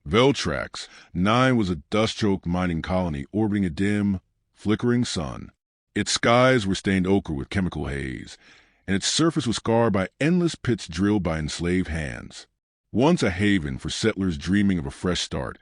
Veltrax 9 was a dust-choked mining colony orbiting a dim, flickering sun. Its skies were stained ochre with chemical haze, and its surface was scarred by endless pits drilled by enslaved hands. Once a haven for settlers dreaming of a fresh start,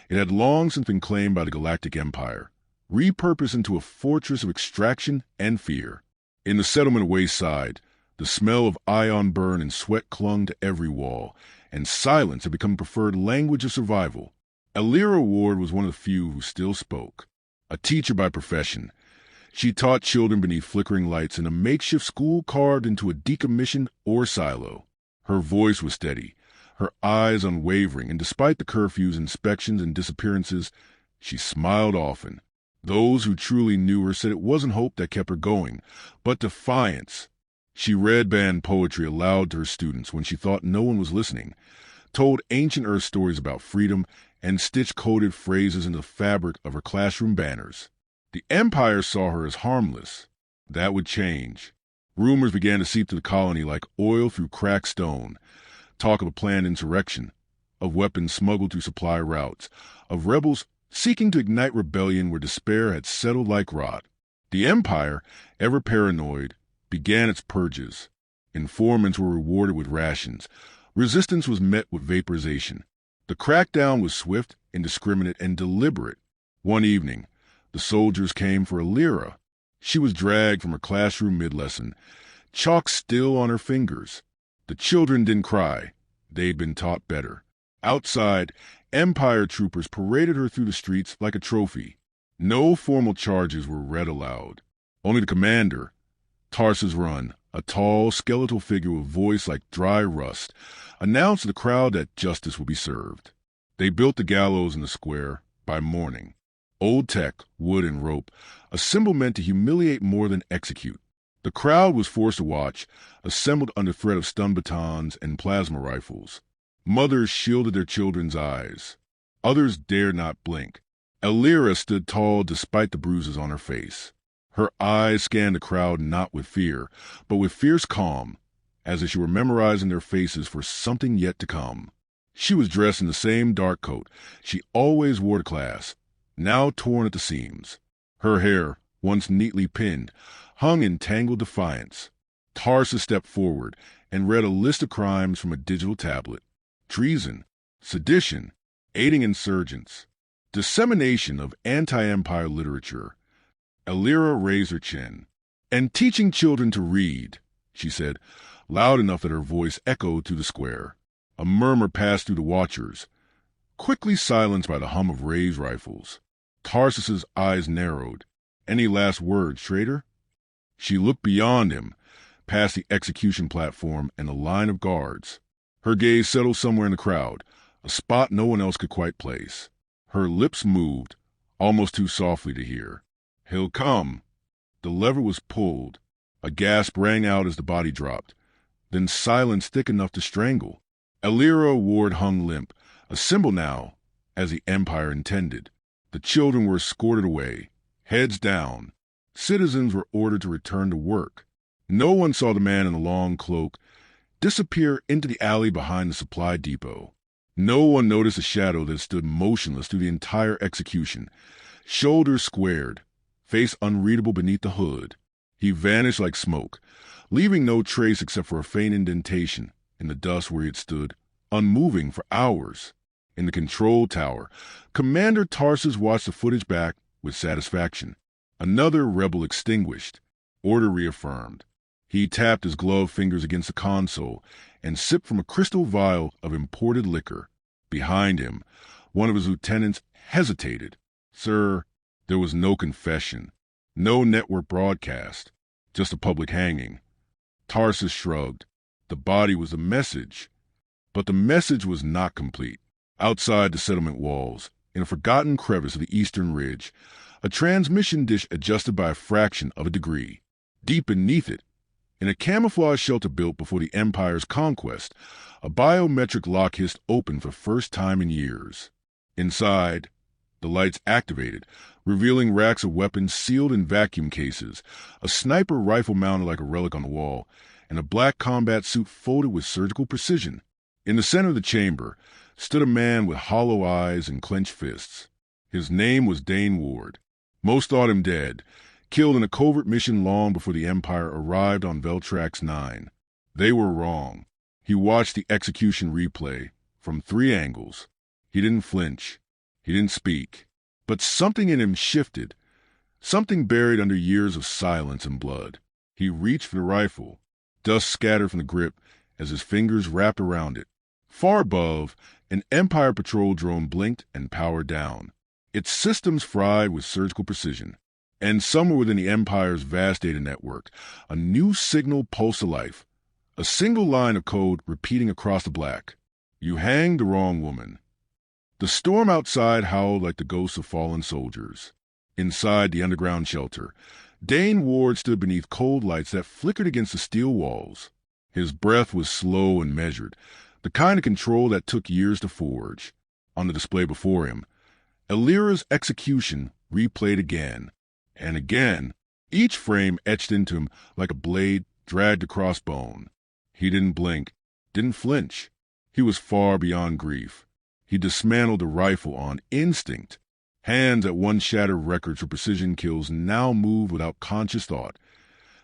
it had long since been claimed by the Galactic Empire, repurposed into a fortress of extraction and fear. In the settlement wayside, the smell of ion burn and sweat clung to every wall, and silence had become the preferred language of survival. Alira Ward was one of the few who still spoke. A teacher by profession, she taught children beneath flickering lights in a makeshift school carved into a decommissioned ore silo. Her voice was steady, her eyes unwavering, and despite the curfews, inspections, and disappearances, she smiled often. Those who truly knew her said it wasn't hope that kept her going, but defiance. She read banned poetry aloud to her students when she thought no one was listening, told ancient Earth stories about freedom, and stitched coded phrases into the fabric of her classroom banners. The Empire saw her as harmless. That would change. Rumors began to seep through the colony like oil through cracked stone. Talk of a planned insurrection, of weapons smuggled through supply routes, of rebels seeking to ignite rebellion where despair had settled like rot. The Empire, ever paranoid, began its purges. Informants were rewarded with rations. Resistance was met with vaporization. The crackdown was swift, indiscriminate, and deliberate. One evening, the soldiers came for Alira. She was dragged from her classroom mid-lesson, chalk still on her fingers. The children didn't cry. They'd been taught better. Outside, Empire troopers paraded her through the streets like a trophy. No formal charges were read aloud. Only the commander, Tarsus Run, a tall, skeletal figure with voice like dry rust, announced to the crowd that justice would be served. They built the gallows in the square by morning. Old tech, wood and rope, a symbol meant to humiliate more than execute. The crowd was forced to watch, assembled under threat of stun batons and plasma rifles. Mothers shielded their children's eyes. Others dared not blink. Alira stood tall despite the bruises on her face. Her eyes scanned the crowd not with fear, but with fierce calm, as if she were memorizing their faces for something yet to come. She was dressed in the same dark coat she always wore to class, now torn at the seams. Her hair, once neatly pinned, hung in tangled defiance. Tarsus stepped forward and read a list of crimes from a digital tablet. Treason, sedition, aiding insurgents, dissemination of anti-empire literature. Alira raised her chin. And teaching children to read, she said, loud enough that her voice echoed through the square. A murmur passed through the watchers, quickly silenced by the hum of raised rifles. Tarsus's eyes narrowed. Any last words, traitor? She looked beyond him, past the execution platform and the line of guards. Her gaze settled somewhere in the crowd, a spot no one else could quite place. Her lips moved, almost too softly to hear. He'll come. The lever was pulled. A gasp rang out as the body dropped, then silence thick enough to strangle. Alira Ward hung limp, a symbol now, as the Empire intended. The children were escorted away, heads down. Citizens were ordered to return to work. No one saw the man in the long cloak disappear into the alley behind the supply depot. No one noticed a shadow that stood motionless through the entire execution, shoulders squared, face unreadable beneath the hood. He vanished like smoke, leaving no trace except for a faint indentation in the dust where he had stood, unmoving for hours. In the control tower, Commander Tarsus watched the footage back with satisfaction. Another rebel extinguished, order reaffirmed. He tapped his gloved fingers against the console and sipped from a crystal vial of imported liquor. Behind him, one of his lieutenants hesitated. Sir, there was no confession, no network broadcast, just a public hanging. Tarsus shrugged. The body was a message, but the message was not complete. Outside the settlement walls, in a forgotten crevice of the eastern ridge, a transmission dish adjusted by a fraction of a degree. Deep beneath it, in a camouflage shelter built before the Empire's conquest, a biometric lock hissed open for the first time in years. Inside, the lights activated, revealing racks of weapons sealed in vacuum cases, a sniper rifle mounted like a relic on the wall, and a black combat suit folded with surgical precision. In the center of the chamber, stood a man with hollow eyes and clenched fists. His name was Dane Ward. Most thought him dead, killed in a covert mission long before the Empire arrived on Veltrax 9. They were wrong. He watched the execution replay from 3 angles. He didn't flinch. He didn't speak. But something in him shifted, something buried under years of silence and blood. He reached for the rifle. Dust scattered from the grip as his fingers wrapped around it. Far above, an Empire patrol drone blinked and powered down, its systems fried with surgical precision. And somewhere within the Empire's vast data network, a new signal pulsed to life. A single line of code repeating across the black. You hanged the wrong woman. The storm outside howled like the ghosts of fallen soldiers. Inside the underground shelter, Dane Ward stood beneath cold lights that flickered against the steel walls. His breath was slow and measured, the kind of control that took years to forge. On the display before him, Elira's execution replayed again and again, each frame etched into him like a blade dragged across bone. He didn't blink, didn't flinch. He was far beyond grief. He dismantled the rifle on instinct. Hands that once shattered records for precision kills now moved without conscious thought.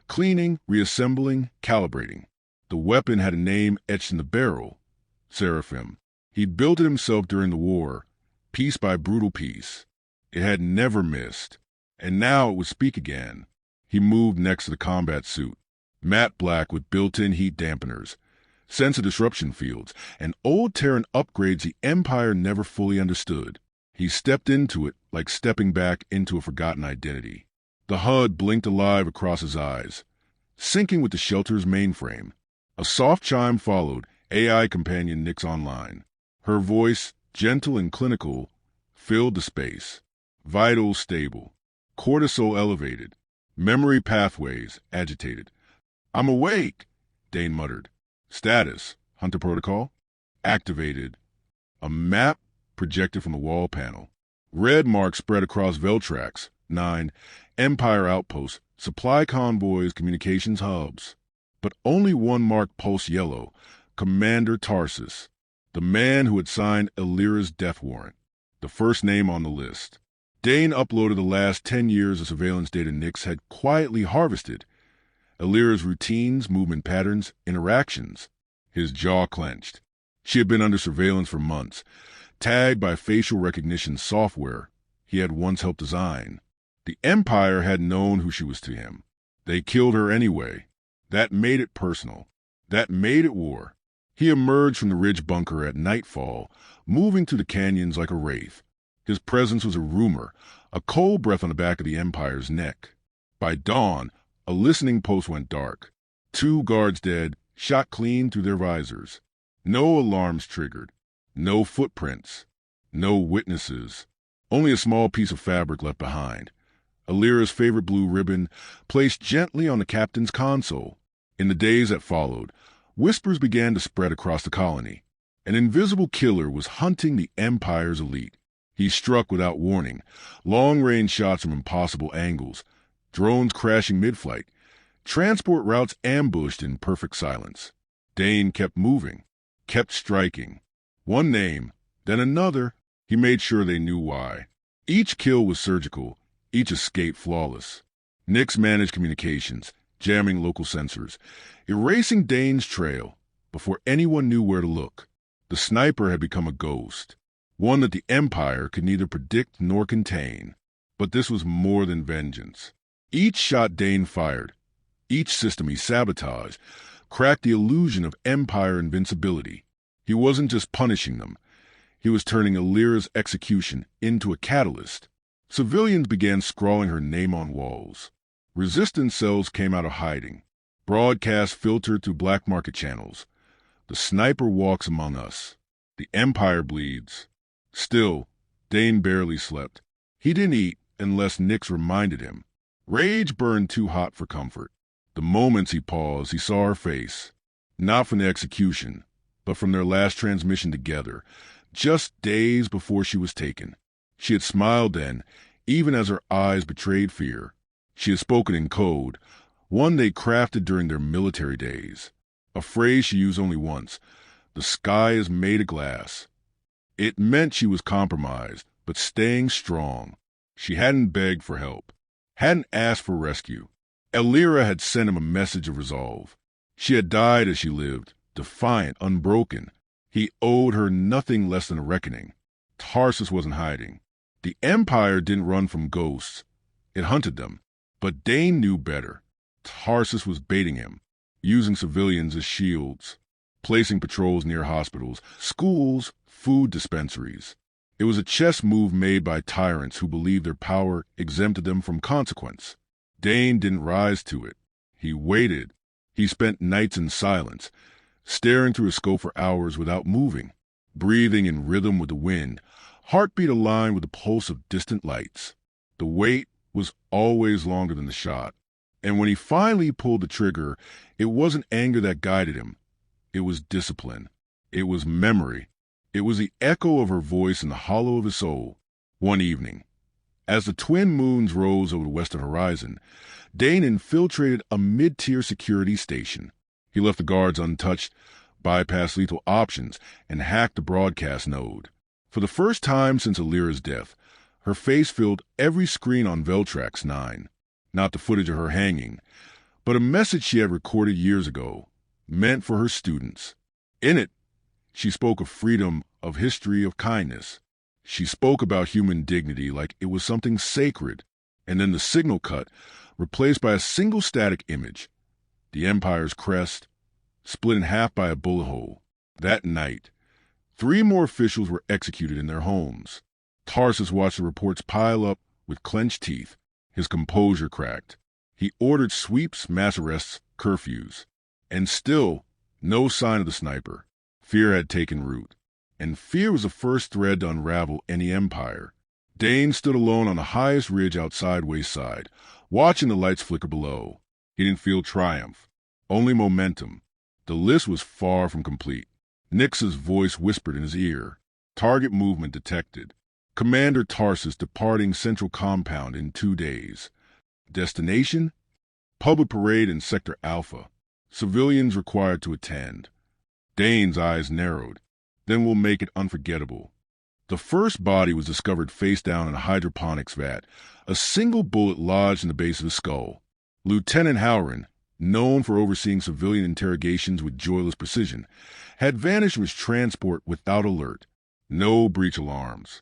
Cleaning, reassembling, calibrating. The weapon had a name etched in the barrel. Seraphim. He'd built it himself during the war, piece by brutal piece. It had never missed. And now it would speak again. He moved next to the combat suit. Matte black with built-in heat dampeners, sensor disruption fields, and old Terran upgrades the Empire never fully understood. He stepped into it like stepping back into a forgotten identity. The HUD blinked alive across his eyes, syncing with the shelter's mainframe. A soft chime followed, AI companion Nyx Online. Her voice, gentle and clinical, filled the space. Vitals stable. Cortisol elevated. Memory pathways agitated. "I'm awake," Dane muttered. Status, Hunter Protocol, activated. A map projected from the wall panel. Red marks spread across Veltrax 9, Empire outposts, supply convoys, communications hubs. But only one mark pulsed yellow, Commander Tarsus, the man who had signed Elira's death warrant, the first name on the list. Dane uploaded the last 10 years of surveillance data Nyx had quietly harvested. Elira's routines, movement patterns, interactions. His jaw clenched. She had been under surveillance for months, tagged by facial recognition software he had once helped design. The Empire had known who she was to him. They killed her anyway. That made it personal. That made it war. He emerged from the ridge bunker at nightfall, moving through the canyons like a wraith. His presence was a rumor, a cold breath on the back of the Empire's neck. By dawn, a listening post went dark. 2 guards dead, shot clean through their visors. No alarms triggered. No footprints. No witnesses. Only a small piece of fabric left behind. Elira's favorite blue ribbon placed gently on the captain's console. In the days that followed, whispers began to spread across the colony. An invisible killer was hunting the Empire's elite. He struck without warning, long-range shots from impossible angles, drones crashing mid-flight, transport routes ambushed in perfect silence. Dane kept moving, kept striking. One name, then another. He made sure they knew why. Each kill was surgical, each escape flawless. Nyx managed communications, jamming local sensors, erasing Dane's trail before anyone knew where to look. The sniper had become a ghost, one that the Empire could neither predict nor contain. But this was more than vengeance. Each shot Dane fired, each system he sabotaged, cracked the illusion of Empire invincibility. He wasn't just punishing them. He was turning Elira's execution into a catalyst. Civilians began scrawling her name on walls. Resistance cells came out of hiding. Broadcasts filtered through black market channels. The sniper walks among us. The Empire bleeds. Still, Dane barely slept. He didn't eat unless Nyx reminded him. Rage burned too hot for comfort. The moments he paused, he saw her face. Not from the execution, but from their last transmission together, just days before she was taken. She had smiled then, even as her eyes betrayed fear. She had spoken in code, one they crafted during their military days. A phrase she used only once. The sky is made of glass. It meant she was compromised, but staying strong. She hadn't begged for help, hadn't asked for rescue. Elira had sent him a message of resolve. She had died as she lived, defiant, unbroken. He owed her nothing less than a reckoning. Tarsus wasn't hiding. The Empire didn't run from ghosts. It hunted them. But Dane knew better. Tarsus was baiting him, using civilians as shields, placing patrols near hospitals, schools, food dispensaries. It was a chess move made by tyrants who believed their power exempted them from consequence. Dane didn't rise to it. He waited. He spent nights in silence, staring through a scope for hours without moving, breathing in rhythm with the wind, heartbeat aligned with the pulse of distant lights. The wait was always longer than the shot, and when he finally pulled the trigger, it wasn't anger that guided him. It was discipline. It was memory. It was the echo of her voice in the hollow of his soul. One evening, as the twin moons rose over the western horizon, Dane infiltrated a mid-tier security station. He left the guards untouched, bypassed lethal options, and hacked the broadcast node. For the first time since Elira's death, her face filled every screen on Veltrax 9. Not the footage of her hanging, but a message she had recorded years ago, meant for her students. In it, she spoke of freedom, of history, of kindness. She spoke about human dignity like it was something sacred, and then the signal cut, replaced by a single static image. The Empire's crest, split in half by a bullet hole. That night, 3 more officials were executed in their homes. Tarsus watched the reports pile up with clenched teeth. His composure cracked. He ordered sweeps, mass arrests, curfews. And still, no sign of the sniper. Fear had taken root. And fear was the first thread to unravel any empire. Dane stood alone on the highest ridge outside Wayside, watching the lights flicker below. He didn't feel triumph, only momentum. The list was far from complete. Nyx's voice whispered in his ear. Target movement detected. Commander Tarsus departing Central Compound in 2 days. Destination? Public parade in Sector Alpha. Civilians required to attend. Dane's eyes narrowed. Then we'll make it unforgettable. The first body was discovered face down in a hydroponics vat, a single bullet lodged in the base of his skull. Lieutenant Halloran, known for overseeing civilian interrogations with joyless precision, had vanished from his transport without alert. No breach alarms.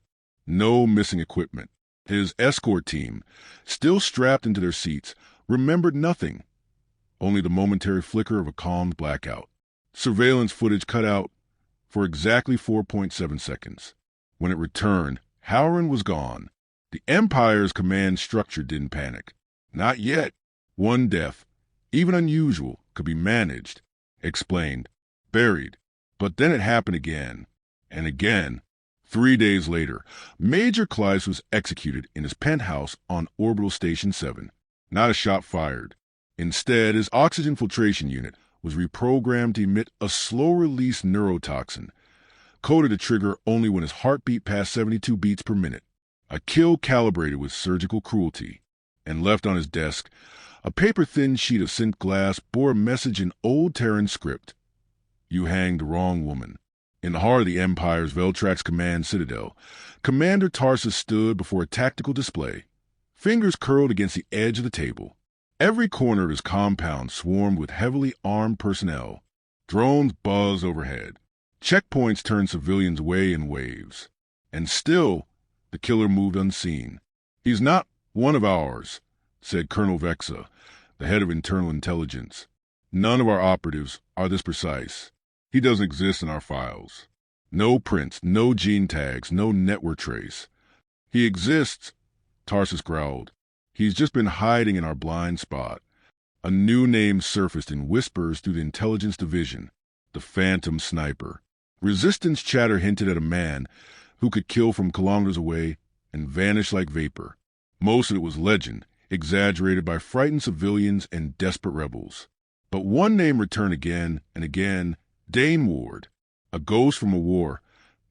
No missing equipment. His escort team, still strapped into their seats, remembered nothing. Only the momentary flicker of a calmed blackout. Surveillance footage cut out for exactly 4.7 seconds. When it returned, Halloran was gone. The Empire's command structure didn't panic. Not yet. 1 death, even unusual, could be managed, explained, buried. But then it happened again, and again. 3 days later, Major Clive was executed in his penthouse on Orbital Station 7. Not a shot fired. Instead, his oxygen filtration unit was reprogrammed to emit a slow-release neurotoxin, coded to trigger only when his heartbeat passed 72 beats per minute. A kill calibrated with surgical cruelty. And left on his desk, a paper-thin sheet of synth glass bore a message in Old Terran script. You hanged the wrong woman. In the heart of the Empire's Veltrax Command Citadel, Commander Tarsus stood before a tactical display, fingers curled against the edge of the table. Every corner of his compound swarmed with heavily armed personnel. Drones buzzed overhead. Checkpoints turned civilians away in waves. And still, the killer moved unseen. He's not one of ours, said Colonel Vexa, the head of internal intelligence. None of our operatives are this precise. He doesn't exist in our files. No prints, no gene tags, no network trace. He exists, Tarsus growled. He's just been hiding in our blind spot. A new name surfaced in whispers through the intelligence division, the Phantom Sniper. Resistance chatter hinted at a man who could kill from kilometers away and vanish like vapor. Most of it was legend, exaggerated by frightened civilians and desperate rebels. But one name returned again and again, Dane Ward, a ghost from a war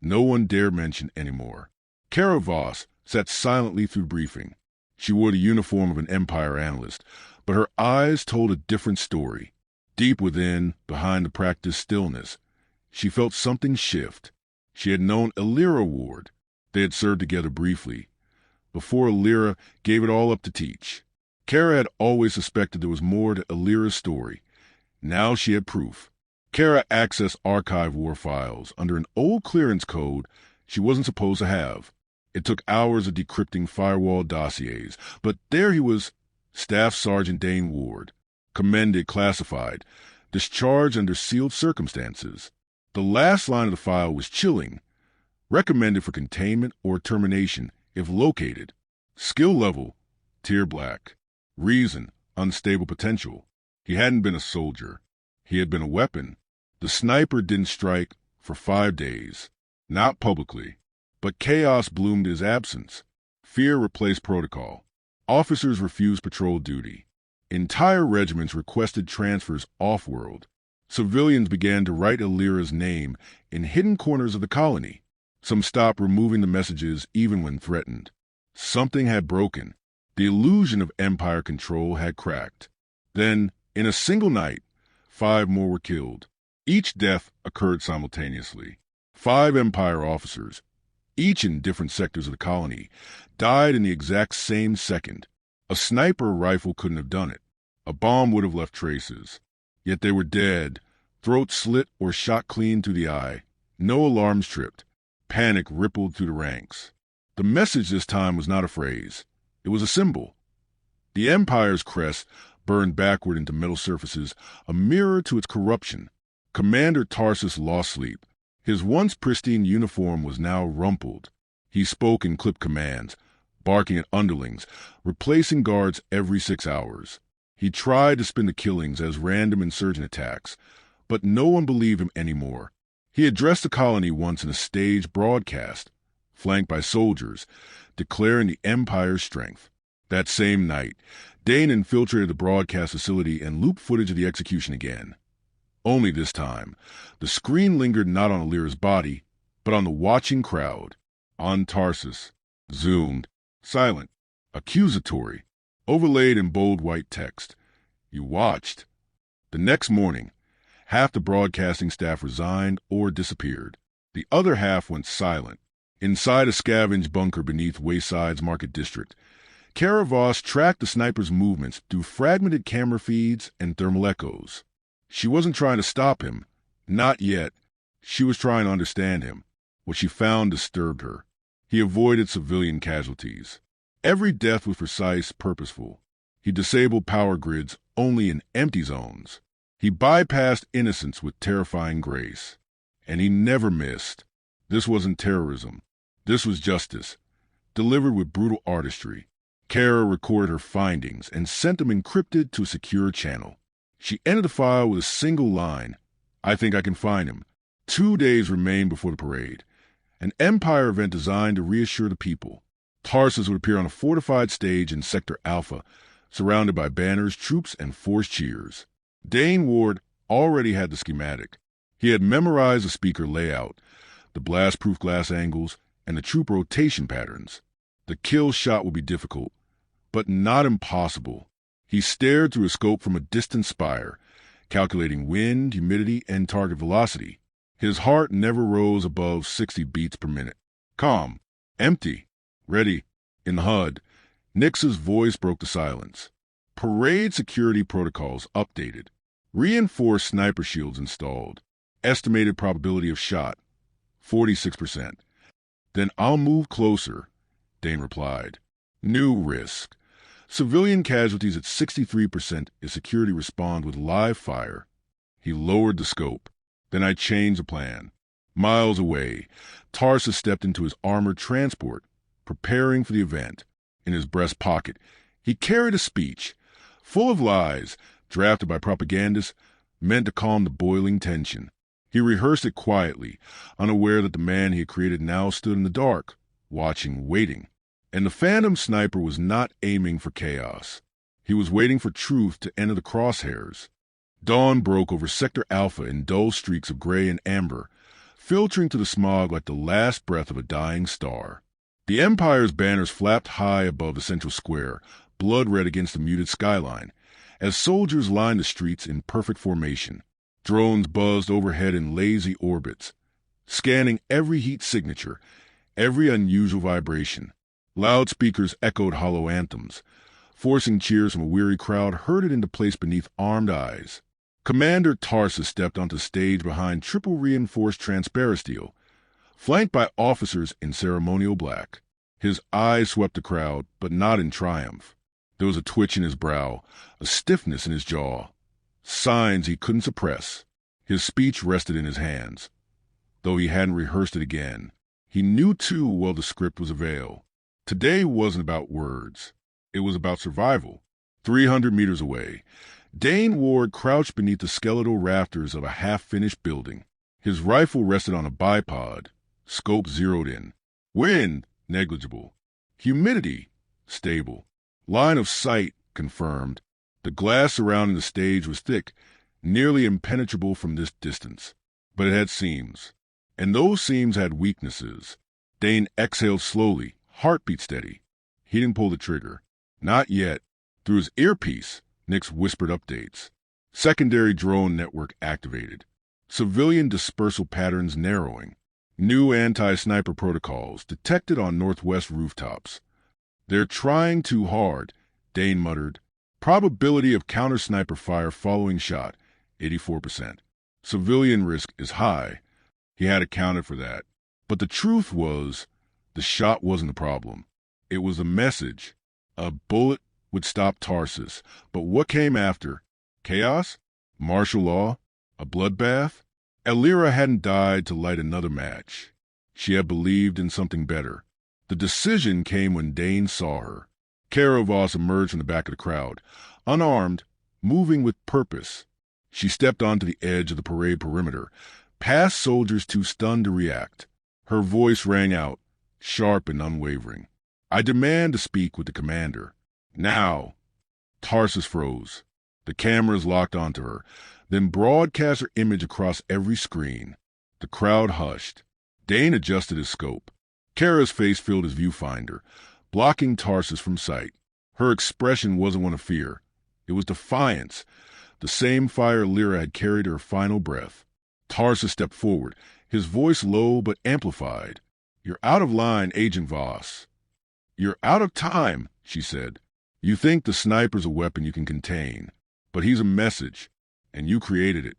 no one dare mention anymore. Kara Voss sat silently through briefing. She wore the uniform of an Empire analyst, but her eyes told a different story. Deep within, behind the practiced stillness, she felt something shift. She had known Illyra Ward. They had served together briefly, before Illyra gave it all up to teach. Kara had always suspected there was more to Illyra's story. Now she had proof. Kara accessed archive war files under an old clearance code she wasn't supposed to have. It took hours of decrypting firewall dossiers, but there he was, Staff Sergeant Dane Ward, commended classified, discharged under sealed circumstances. The last line of the file was chilling. Recommended for containment or termination if located. Skill level, tier black. Reason, unstable potential. He hadn't been a soldier. He had been a weapon. The sniper didn't strike for 5 days. Not publicly. But chaos bloomed his absence. Fear replaced protocol. Officers refused patrol duty. Entire regiments requested transfers off-world. Civilians began to write Illyra's name in hidden corners of the colony. Some stopped removing the messages even when threatened. Something had broken. The illusion of Empire control had cracked. Then, in a single night, 5 more were killed. Each death occurred simultaneously. 5 Empire officers, each in different sectors of the colony, died in the exact same second. A sniper rifle couldn't have done it. A bomb would have left traces. Yet they were dead, throats slit or shot clean through the eye. No alarms tripped. Panic rippled through the ranks. The message this time was not a phrase. It was a symbol. The Empire's crest burned backward into metal surfaces, a mirror to its corruption. Commander Tarsus lost sleep. His once pristine uniform was now rumpled. He spoke in clipped commands, barking at underlings, replacing guards every 6 hours. He tried to spin the killings as random insurgent attacks, but no one believed him anymore. He addressed the colony once in a staged broadcast, flanked by soldiers, declaring the Empire's strength. That same night, Dane infiltrated the broadcast facility and looped footage of the execution again. Only this time, the screen lingered not on Illyra's body, but on the watching crowd. On Tarsus, zoomed, silent, accusatory, overlaid in bold white text. You watched. The next morning, half the broadcasting staff resigned or disappeared. The other half went silent. Inside a scavenge bunker beneath Wayside's Market District, Kara Voss tracked the sniper's movements through fragmented camera feeds and thermal echoes. She wasn't trying to stop him. Not yet. She was trying to understand him. What she found disturbed her. He avoided civilian casualties. Every death was precise, purposeful. He disabled power grids only in empty zones. He bypassed innocence with terrifying grace. And he never missed. This wasn't terrorism. This was justice, delivered with brutal artistry. Kara recorded her findings and sent them encrypted to a secure channel. She ended the file with a single line. I think I can find him. 2 days remained before the parade. An Empire event designed to reassure the people. Tarsus would appear on a fortified stage in Sector Alpha, surrounded by banners, troops, and forced cheers. Dane Ward already had the schematic. He had memorized the speaker layout, the blast-proof glass angles, and the troop rotation patterns. The kill shot would be difficult, but not impossible. He stared through a scope from a distant spire, calculating wind, humidity, and target velocity. His heart never rose above 60 beats per minute. Calm, empty, ready. In the HUD, Nix's voice broke the silence. Parade security protocols updated. Reinforced sniper shields installed. Estimated probability of shot, 46%. Then I'll move closer, Dane replied. New risk. Civilian casualties at 63% if security respond with live fire. He lowered the scope. Then I changed the plan. Miles away, Tarsus stepped into his armored transport, preparing for the event. In his breast pocket, he carried a speech, full of lies, drafted by propagandists, meant to calm the boiling tension. He rehearsed it quietly, unaware that the man he had created now stood in the dark, watching, waiting. And the phantom sniper was not aiming for chaos. He was waiting for truth to enter the crosshairs. Dawn broke over Sector Alpha in dull streaks of gray and amber, filtering through the smog like the last breath of a dying star. The Empire's banners flapped high above the central square, blood red against the muted skyline, as soldiers lined the streets in perfect formation. Drones buzzed overhead in lazy orbits. scanning every heat signature, every unusual vibration. Loudspeakers echoed hollow anthems, forcing cheers from a weary crowd herded into place beneath armed eyes. Commander Tarsus stepped onto stage behind triple-reinforced transparisteel, flanked by officers in ceremonial black. His eyes swept the crowd, but not in triumph. There was a twitch in his brow, a stiffness in his jaw, signs he couldn't suppress. His speech rested in his hands, though he hadn't rehearsed it again. He knew too well the script was a veil. Today wasn't about words. It was about survival. 300 meters away, Dane Ward crouched beneath the skeletal rafters of a half-finished building. His rifle rested on a bipod, scope zeroed in. Wind, negligible. Humidity, stable. Line of sight, confirmed. The glass surrounding the stage was thick, nearly impenetrable from this distance. But it had seams, and those seams had weaknesses. Dane exhaled slowly, heartbeat steady. He didn't pull the trigger. Not yet. Through his earpiece, Nix whispered updates. Secondary drone network activated. Civilian dispersal patterns narrowing. New anti-sniper protocols detected on northwest rooftops. They're trying too hard, Dane muttered. Probability of counter-sniper fire following shot, 84%. Civilian risk is high. He had accounted for that. But the truth was, the shot wasn't the problem. It was the message. A bullet would stop Tarsus. But what came after? Chaos? Martial law? A bloodbath? Elira hadn't died to light another match. She had believed in something better. The decision came when Dane saw her. Kara Voss emerged from the back of the crowd, unarmed, moving with purpose. She stepped onto the edge of the parade perimeter, past soldiers too stunned to react. Her voice rang out, sharp and unwavering. I demand to speak with the commander. Now. Tarsus froze. The cameras locked onto her, then broadcast her image across every screen. The crowd hushed. Dane adjusted his scope. Kara's face filled his viewfinder, blocking Tarsus from sight. Her expression wasn't one of fear. It was defiance, the same fire Lyra had carried her final breath. Tarsus stepped forward, his voice low but amplified. You're out of line, Agent Voss. You're out of time, she said. You think the sniper's a weapon you can contain, but he's a message, and you created it.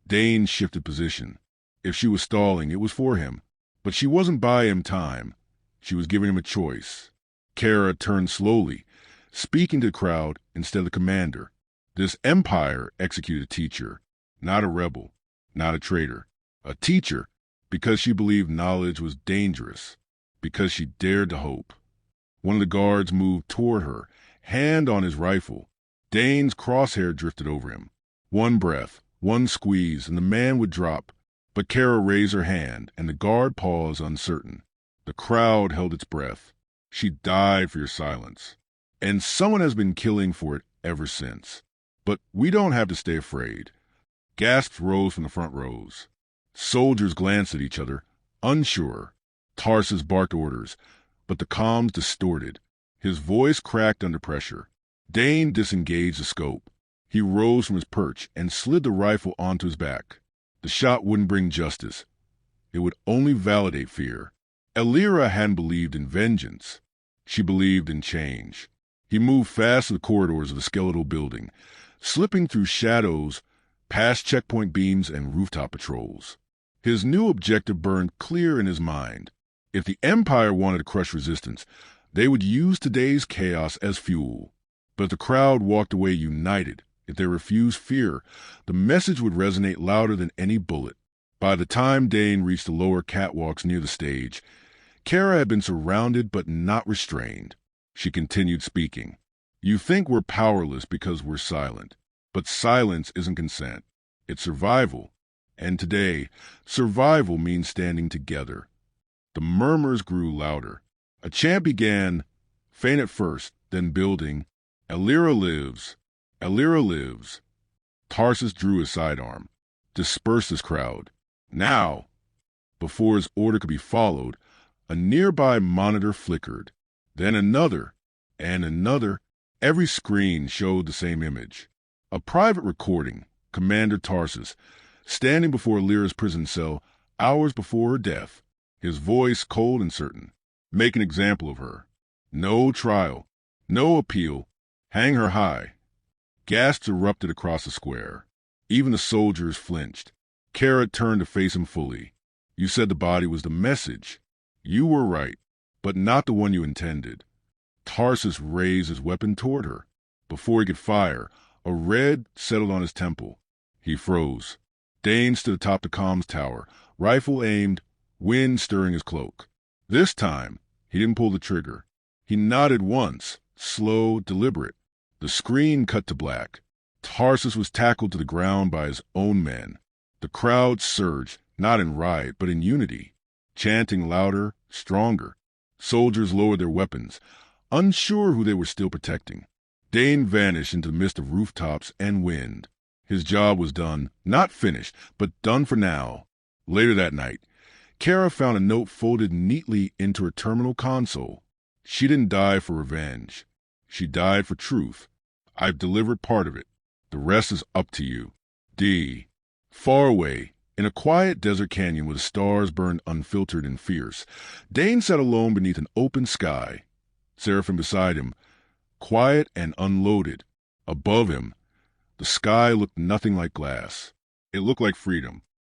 Dane shifted position. If she was stalling, it was for him. But she wasn't buying him time. She was giving him a choice. Kara turned slowly, speaking to the crowd instead of the commander. This empire executed a teacher, not a rebel, not a traitor. A teacher because she believed knowledge was dangerous, because she dared to hope. One of the guards moved toward her, hand on his rifle. Dane's crosshair drifted over him. One breath, one squeeze, and the man would drop. But Kara raised her hand, and the guard paused uncertain. The crowd held its breath. She died for your silence. And someone has been killing for it ever since. But we don't have to stay afraid. Gasps rose from the front rows. Soldiers glanced at each other, unsure. Tarsus barked orders, but the comms distorted. His voice cracked under pressure. Dane disengaged the scope. He rose from his perch and slid the rifle onto his back. The shot wouldn't bring justice. It would only validate fear. Elira hadn't believed in vengeance. She believed in change. He moved fast to the corridors of the skeletal building, slipping through shadows, past checkpoint beams and rooftop patrols. His new objective burned clear in his mind. If the Empire wanted to crush resistance, they would use today's chaos as fuel. But if the crowd walked away united, if they refused fear, the message would resonate louder than any bullet. By the time Dane reached the lower catwalks near the stage, Kara had been surrounded but not restrained. She continued speaking. You think we're powerless because we're silent. But silence isn't consent. It's survival. And today, survival means standing together. The murmurs grew louder. A chant began, faint at first, then building. Elira lives. Elira lives. Tarsus drew his sidearm, dispersed his crowd. Now! Before his order could be followed, a nearby monitor flickered. Then another, and another. Every screen showed the same image. A private recording, Commander Tarsus, standing before Lyra's prison cell, hours before her death, his voice cold and certain. Make an example of her. No trial, no appeal. Hang her high. Gasps erupted across the square. Even the soldiers flinched. Kara turned to face him fully. You said the body was the message. You were right, but not the one you intended. Tarsus raised his weapon toward her. Before he could fire, a red settled on his temple. He froze. Dane stood atop the comms tower, rifle aimed, wind stirring his cloak. This time, he didn't pull the trigger. He nodded once, slow, deliberate. The screen cut to black. Tarsus was tackled to the ground by his own men. The crowd surged, not in riot, but in unity, chanting louder, stronger. Soldiers lowered their weapons, unsure who they were still protecting. Dane vanished into the mist of rooftops and wind. His job was done, not finished, but done for now. Later that night, Kara found a note folded neatly into her terminal console. She didn't die for revenge. She died for truth. I've delivered part of it. The rest is up to you. D. Far away, in a quiet desert canyon where the stars burned unfiltered and fierce, Dane sat alone beneath an open sky. Seraphim beside him, quiet and unloaded. Above him, the sky looked nothing like glass. It looked like freedom.